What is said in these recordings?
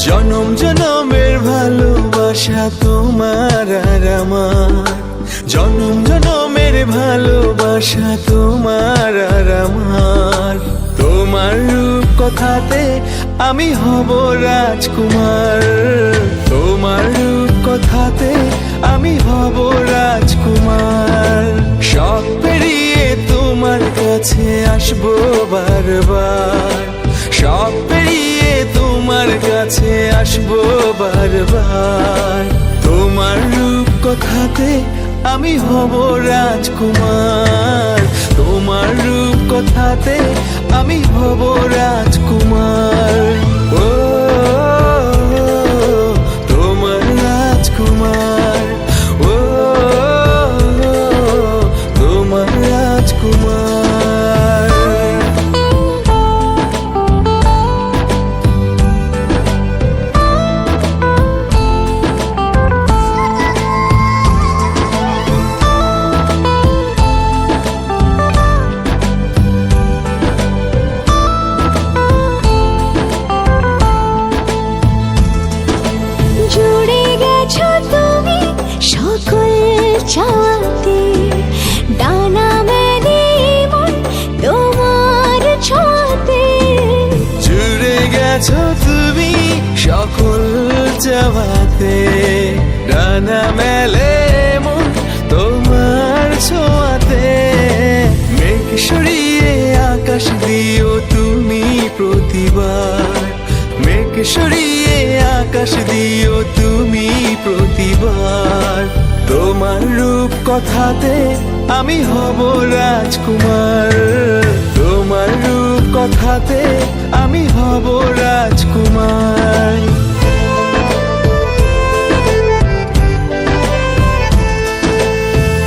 জনম জনমের ভালোবাসা তোমার আর আমার, জনম জনমের ভালোবাসা তোমার আর আমার। তোমার রূপ কথাতে আমি হব রাজকুমার, তোমার রূপ কথাতে আমি হব রাজকুমার। সব পেরিয়ে তোমার কাছে আসবো বারবার, সব পেরিয়ে তোমার কাছে আসবো বারবার। তোমার রূপ কথাতে আমি হব রাজকুমার, তোমার রূপ কথাতে আমি হব রাজকুমার। ও তোমার রাজকুমার, ও তোমার রাজকুমার। সকল চাঁদে ডানা মেলে মন তোমার ছোঁয়াতে। জুড়ে গেছো তুমি সকল চাওয়াতে, ডানা মেলে মন তোমার ছোঁয়াতে। মেঘ সরিয়ে আকাশ দিও তুমি প্রতিবার, মেঘ সরিয়ে আকাশ দিও তুমি প্রতিবার। তোমার রূপ কথাতে আমি হব রাজকুমার, তোমার রূপ কথাতে আমি হব রাজকুমার।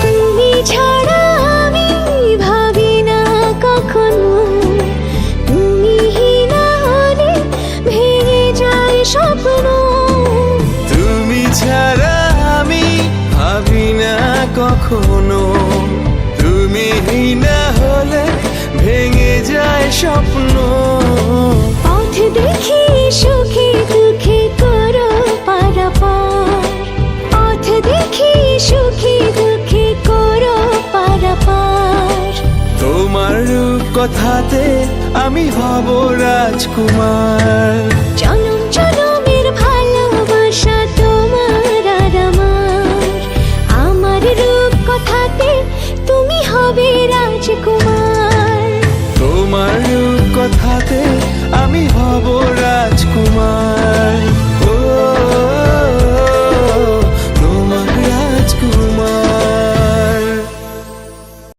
তুমি ছাড়া আমি ভাবি না কখনো, তুমি না হলে ভেঙে যায় স্বপ্ন। তুমি ছাড়া আমি ভাবি না কখনো, তুমি না হলে ভেঙে যায় স্বপ্ন। পথ দেখি সুখে দুঃখে করো পারাপার, পথ দেখি সুখে দুঃখে করো পারাপার। তোমার রূপ কথাতে আমি হব রাজকুমার,